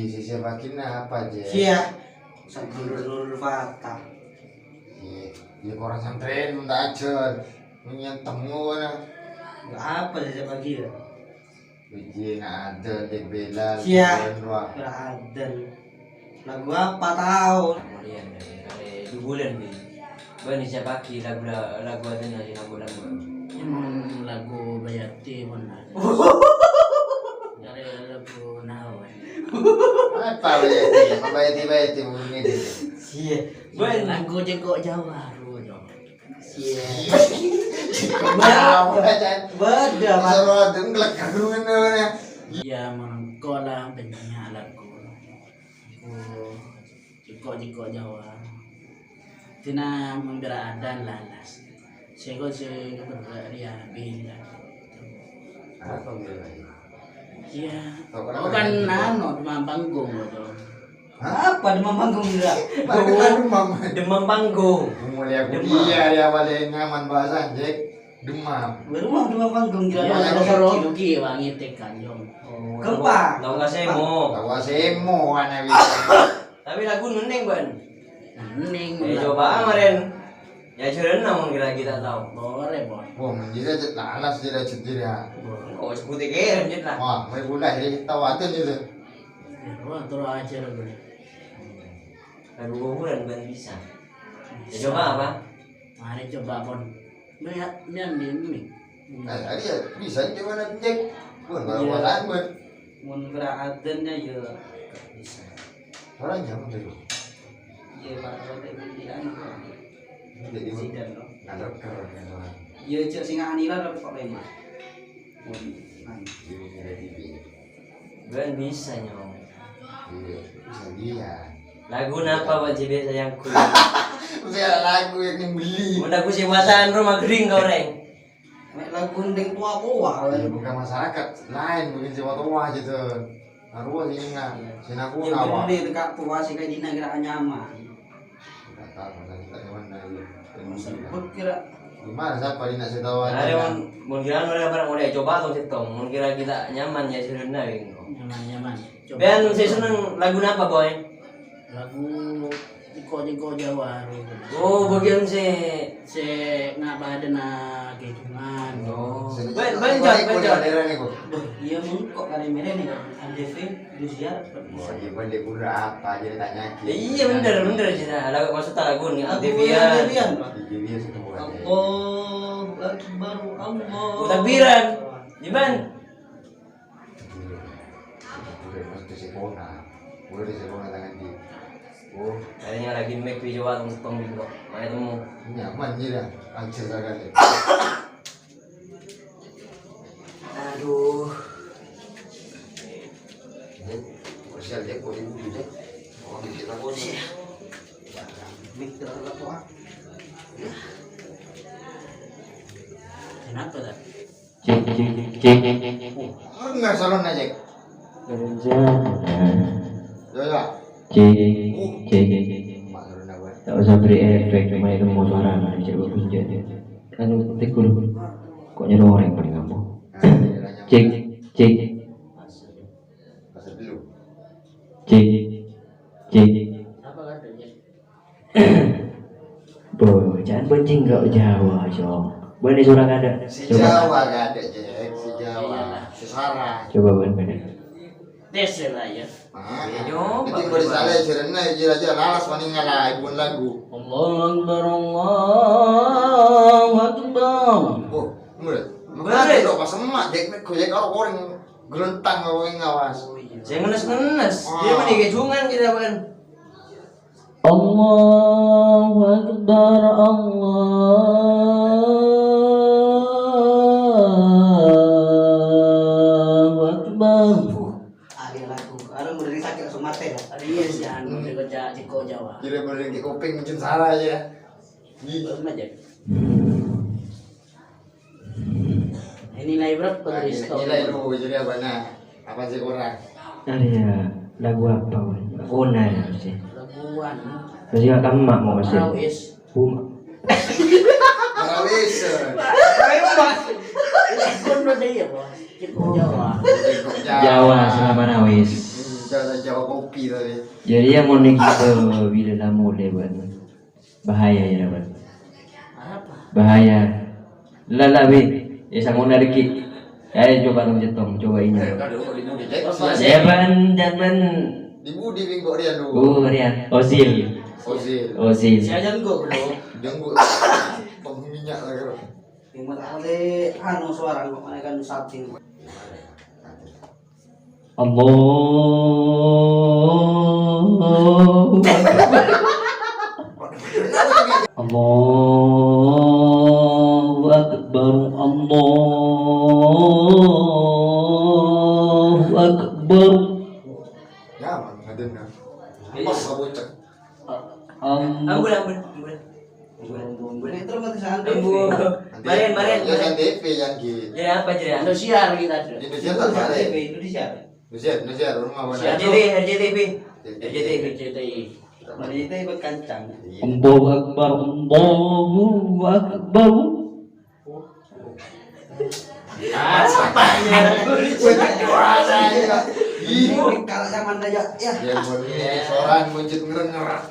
di sisi makina apa aja? Iya. Sambil Fatah. Ya orang santren minta ajar, temu na. Apa sih pagi ya? Biji ada dek bela. Iya. Ada. Lagu apa tahu? Kemudian dari 2 bulan nih. Bani siapa ki lagu ada nasi lagu. Emang lagu Bayati mana? Dari lagu Nawan. Apa Bayati bunyi deh. Iya. Lagu Jengkok Jawa. Iya. Beda mas. Seru denglek kadungan namanya. Iya mengkolam banyak lagu. Jengkok Jawa. Tina membela dan lalas. Saya berdia bila. Apa bilangnya? Iya. Bukan nano demam panggung loh. Apa demam panggung enggak? Demam panggung. Mulai aku dia paling nyaman bahasa Jack demam. Demam panggung gila. Ada rugi wangi tekan jong. Gempa. Tahu nggak semo? Tahu semo ana bisa. Tapi lagu nending ban. Nending. Coba kemarin. Ya curang namun kira kita tahu. Boleh bon. Wah menjadi jet lalas dia cetir ya. Oh sebut kira jet lah. Wah mai bulan ini tawatin itu. Wah terus aja lagu. Lagu bulan ban bisa. Ya coba apa? Mari coba bon. Lihat di mic. Nah, ya bisa gimana Jack? Bukan perasaan buat. Mun beraadannya ya bisa. Orang jam dulu. Iya Pak, kalau tidak Jadi Sidan loh. ngadep keren kan. Iya cek singa anila dapat problema. Ini ada TV. Ban bisa nyong. Iya, bisa dia. Lagu napa buat CB sayangku? Saya lagu yang beli. Udah aku sewasaan rumah kering kau reng. Lagu ndeng tua-tua. Ya, bukan masyarakat lain, mungkin sewa tua gitu. Naruh singa, singa ku Ya nawa. gede dekat tua sih kayak dina kira nyaman. Tidak tahu kita gimana ya. Sebut kira Gimana siapa ini nak tahu Ada aja. mun kira mereka barang udah coba tong sitong. Mun kira kita nyaman ya sudah ring. nyaman. Ben saya seneng lagu napa boy? Lagu Jiko Jawa. Oh bagian si Se ngapa ada na kehitungan. Oh. Ben Ben daerah ni kok. Iya mungkok kali mere nih kan ADV Lucia Oh, iya ben dia pura apa jadi tanya Iya bener cina. Lagu maksudnya lagu nih Lagu aktivian. Devian. Di dia sih tuh. Allahu Akbar Allah. Oh, takbiran. Gimana? Udah mesti sekona. Udah sekona tangan di. Oh, Kayaknya lagi make video coba tong bingo. Mana temu? nyaman je dah. Ancur kali. Aduh. Sosial dia kau ibu je. Oh, kita kau ni. Mik terlalu tua. Kenapa dah? Enggak salon aja. Ya. Mak salon apa? Tak usah beri efek, cuma itu mau suara dari cek bagus aja. Kan ketik dulu. Kok nyuruh orang paling gampang. Cek. Pasal dulu. Cek. Apa katanya? Boh, jangan bencing kau Jawa, Jong. Boleh suara ada. Si Coba. Jawa gak ada Jack, si Jawa, si Sarah. Coba bener. Tes lah ya. Nyoba. Nanti kalau salah cerita aja lalas meninggal lah ibu lagu. Allahu Akbar Allahu Akbar. Oh, mulai. Bener. Bener dong pas emak Jack kau Jack orang gerentang kau yang ngawas. Saya ngenes. Dia mah digejungan kita kan. Allahu Akbar Allahu Akbar. Ada lagu, ada mulai sakit langsung mati lah. Ada iya sih, anu kerja Jiko Jawa. Kira bener di kuping macam Sarah aja. Gitu aja. Ini nilai berapa dari store? Nilai lu jadi apa nah? Apa sih kurang? Ada ya lagu apa? Ona ya sih. Laguan. Terus juga kamu mak mau sih. Rawis. Buma. Marawis. Kono deh ya, Bos. Jiko Jawa. Jawa selama nawis. Jangan jawab kopi tadi. Jadi yang mau nih kita bila dah mulai buat bahaya ya buat. Apa? Bahaya. Lala be, ya sama nariki. Ayo coba kamu jetong, coba ini. Jangan. Di budi bingkok dia dulu. Oh Rian, Ozil. Saya jangan gue belum. Jenggut. Minyak lagi. Yang mana oleh anu suara kok mana kan sapi. Allahu Akbar, Allahu Akbar. Ya, man, hadirnya. Apa bocah? Ambul. Boleh terus mati santai. Ambul. Baren. Ya kan TV yang gitu. Ya apa jadi? Indonesia kita ada. Indonesia tak ada. Indonesia. Indonesia rumah mana? RJTV. Mana itu ikut kancang. Allahu Akbar, Allahu Akbar. Apanya? Kalau zaman aja ya. Ya boleh seorang muncul ngerengar.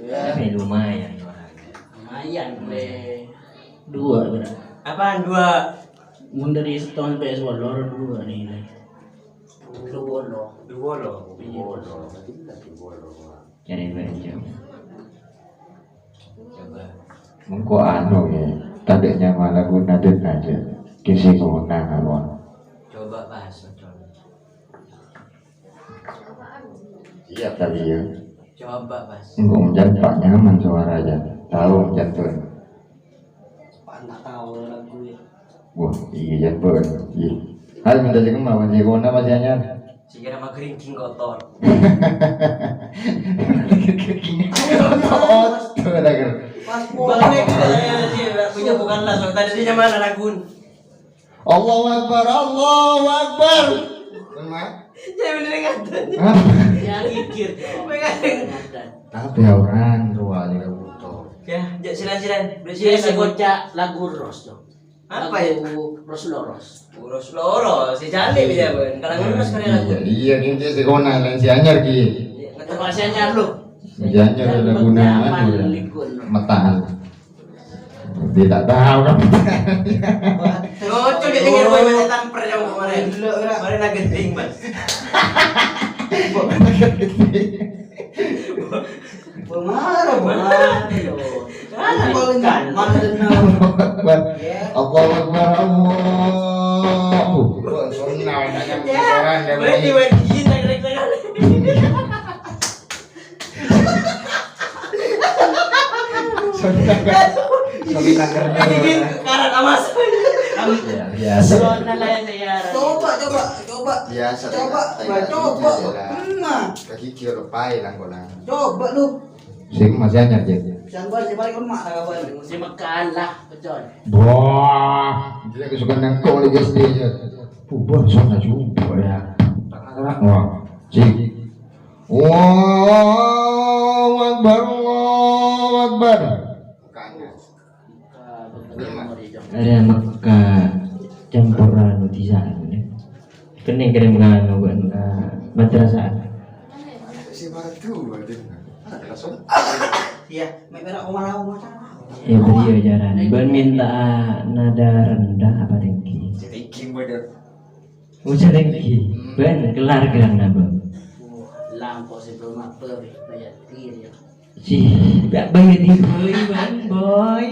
Tapi lumayan. Lumayan boleh. Dua benar. Apaan dua? Mun dari setahun sampai sekolah dua nih. Dua loh. Cari baca. Coba. Mengko anu ya, tadanya malah guna den aja. Kisi guna alon. Coba bahas coba. Siap tadi ya. Coba bahas. Engkau menjan pak nyaman suara aja. Tahu jantung. Pak nak tahu lagu ya. Wah, iya jantung. Iya. Hai minta sih kemana? Masih guna masih anyar. Sikira mah keringking kotor. Tuh ada kan. Pas Balik kita punya bukan lah. So tadi dia mana lagun? Allahu Akbar, Allahu Akbar. Mana? Jangan bener katanya. Ya kikir. Tapi orang tua juga butuh. Ya, silan. Dia sekocak lagu Ros tuh. Apa ya? Ros Loros. Urus loro, si jale bisa ben. Kalau ngurus kali lagu. Iya, ini sih guna lain si anyar ki. Masih anyar lu. Si anyar ada gunaan metaan. Tidak tahu kan. Lucu dia ingin gue tamper yang kemarin. Kemarin lagi genting mas. Pemarah. Paling mana dengar. Allahu Akbar, Allahu. Sunnah nanya orang dia Berarti wajib tak Sobi takernya. karat amas. Ya, biasa. Coba. biasa. Coba. Nah, Kaki kiri lepai lah kau nak. coba lu. Sing masih anyar je. Jangan si balik lemak lah kawan. Mesti makan lah, betul. Wah, dia kesukaan yang kau lagi sendiri. Bukan sana juga ya. Wah, cik. Allahu Akbar, Allahu Akbar. Bukannya. Ada Mekah campuran utisan. Kening kirim kan buat madrasah. Si batu ada. Ada langsung. Iya, merah omah macam. Ya beliau jalan. Ben minta nada rendah apa tinggi? Tinggi bener. Ucap tinggi. Ben kelar gelang nabo. Lampau sebelum apa? Bayar tir ya. Cih, tak bayar di boy, ban boy.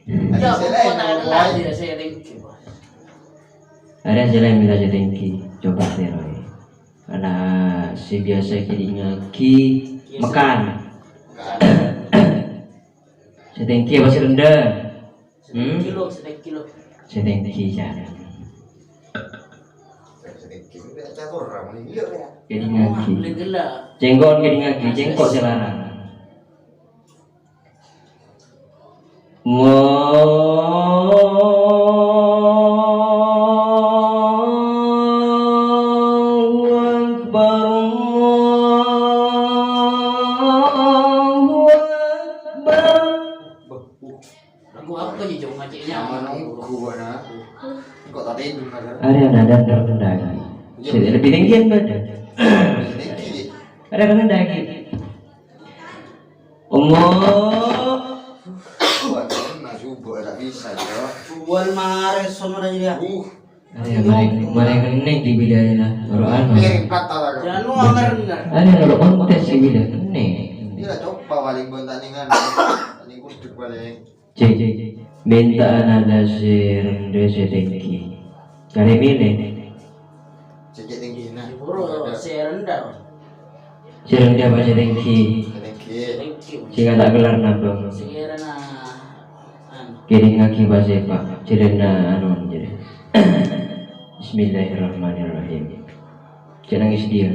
Ya, kota lah dia saya tinggi. Ada jalan minta aja tinggi. Coba teroy. Karena si biasa kirinya ki makan. Setengki apa rendah? Kilo. Setengki jalan. Tinggi. Dia catur ramai dia. Jadi ngaki. Boleh gelak. Jenggot jadi ngaki, jengkok selarang. Allahu Akbar, Allahu Akbar. Lagu apa je jom ngaciknya? Nama nunggu mana? Kok tak tidur kan? Ada nada rendah. Lebih tinggi yang badan. Tinggi Ada kan lagi. Allah. Buat nah subuh tak bisa yo. Jual mares sono dah dia. Ada mereka neng di bidang lah. Orang Piring patah lah. Jangan lu amer benar. ada orang kontes di bidang neng. Dia coba paling bontaningan. Tanding kuduk paling. Cek minta nada sir resedeki. Cari milih. Cekik tinggi nah. Buru saya rendah. Sirang dia baca dengki. Tinggi. Jika tak gelar nabung. Sekiranya Kiri ngaki bahasa pak. Cirena anu jadi. Bismillahirrahmanirrahim. Jangan nangis dia.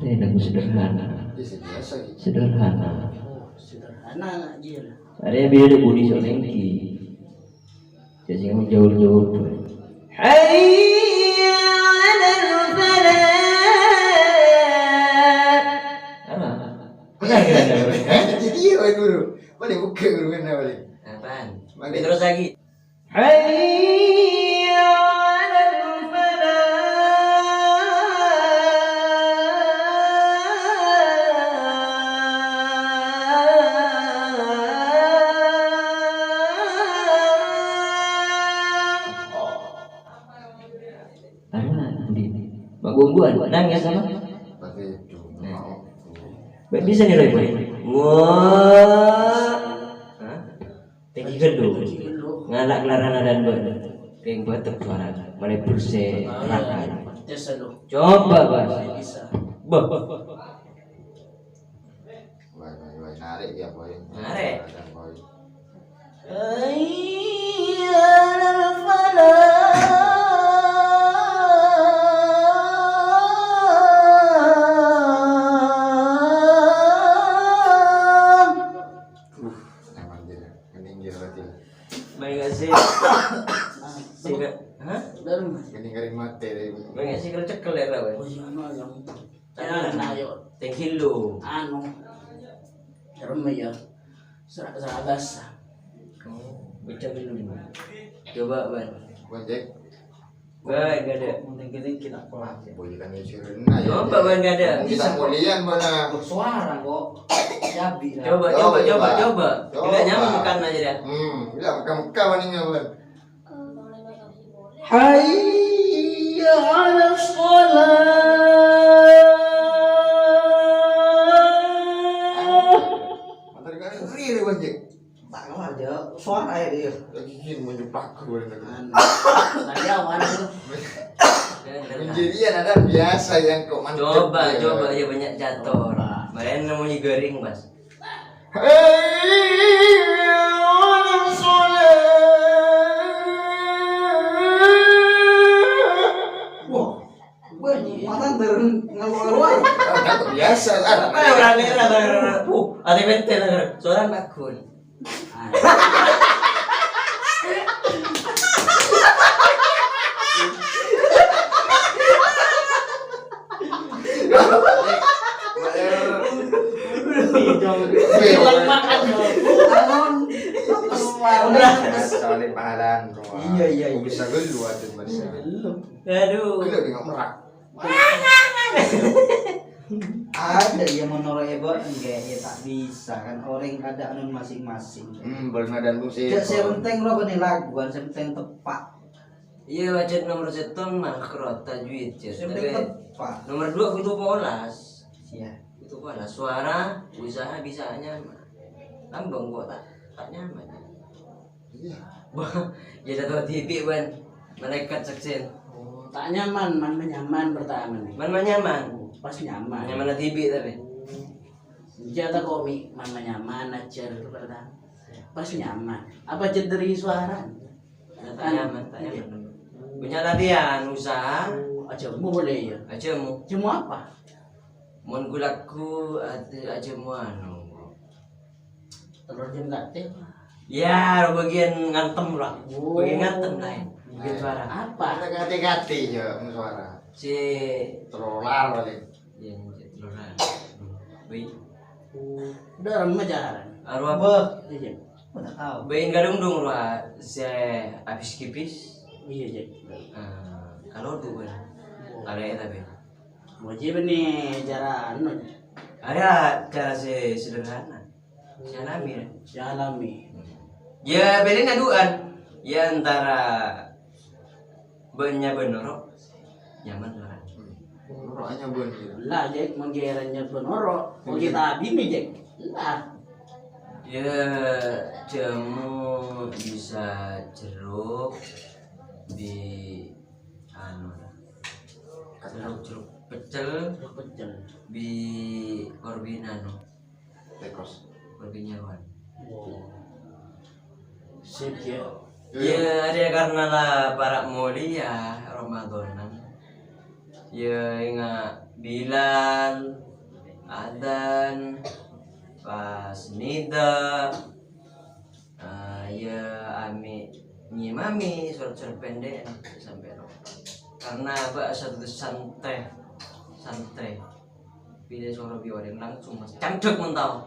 Ini lagu sederhana. Biasa gitu. Sederhana. sederhana aja lah. Ada bila ada budi solengki. Jadi kamu jauh-jauh tuh. Hayya 'alal falah. Apa? Benar kira-kira. Jadi iya guru. Boleh buka guru kan boleh. Apaan? Terus lagi. Hayya 'alal falah. Gungguan, nangis sama? Tapi itu mau. Bisa nih Roy boy. Wah, tinggi kedua, ngalak larana dan boy. Peng buat suara, mana perse rakan. Tes lu. Coba bas. Bisa. Bah. Wah, narik ya boy. Narik. Boy. Hayya 'alal falah. Baik sih. Sih, hah? Ini garing mati deh. Baik sih kalau cekel ya rawe. Oh iya no yang jangan ayo Tengki lu. anu remeh ya serak basah. Baca dulu. Coba ban. Bonjek. Baik enggak ada. Mungkin kita pelan. Boleh kan nyusurin aja. Coba ban enggak ada. Kita mulian mana? Bersuara kok. Jabi lah. Coba. Bila nyamuk kan aja dah. Bila muka waningnya ban. Hayya 'alal shalah. Mantar kan ngeri bonjek. Tak kelar aja suara ya dia. Lagi gini menjupak gue tadi. Tadi awan itu. Menjadian ada biasa yang kok mantap. Coba ya banyak jatuh. Kemarin namanya garing, Mas. Wah, gue mata ngeluar. Biasa ada. Orang ada benten seorang bakun. Jual makan Soalnya pahalan. Iya. Bisa gelu aja mas. Aduh. Gelu di merak. ada yang menurut Ebo enggak ya tak bisa kan orang keadaan masing-masing. Belum ada musik. Saya penting lo nih lagu kan saya penting tepat. Iya wajib nomor 1 makrot tajwid ya. Saya penting tepat. Nomor 2 butuh polas. Ya. Butuh polas suara usaha bisa nyaman. Lambang kok tak nyaman. Iya. Jadi tahu TV ban malaikat seksen. Oh, tak nyaman, mana nyaman pertama nih. Man nyaman. Pas nyaman. Nyaman na TV tapi. Jata komik mana nyaman aja itu pertama. Pas nyaman. Apa cederi suara? Tak nyaman. Punya latihan usaha Aja mu boleh ya. aja mu. Cuma apa? Mun gulaku aja mu anu. Telur jam kate. Ya, bagian ngantem lah. Oh. Bagian ngantem lain. Bagian suara. Apa? Ada kati-kati ya suara. Si Terolar balik. yang teluran. Bayi. Udah orang majaran. Arwah apa? Iya, Jack. Aku tak tahu. Bayi gadung dong ruah saya habis kipis. Iya, Jack. Kalau tuh kan ada ya tapi Wajib nih jaran. ada cara sederhana. Saya alami ya. Jalami. Ya beda ngaduan. Ya antara banyak benorok nyaman lah. Roknya bon gitu. Lah, Jack, menggerannya penoro. Mau kita bini, Jack. Lah. Ya jamu bisa jeruk di jeruk pecel Pecel. di korbinan Tekos. korbinyawan. Wow. Sip ya. Ya ada karena lah para mulia Ramadanan. Ya ingat bilan adan pas nida ya ami nyimami surat-surat pendek sampai karena satu santai pilih suara biwarin langsung mas cangcuk mentau.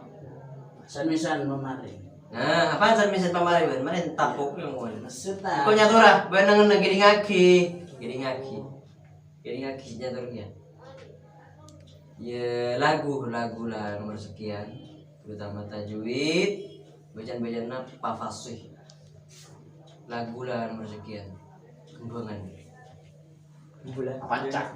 San-misan memari. Nah apa san misal pamari ban mana tapuk yang mau Maksudnya. kau nyatur ah benang gini ngaki nyatur ya. Ya lagu lah nomor sekian terutama tajwid bacaan apa fasih lagu lah nomor sekian kembangan Pancak.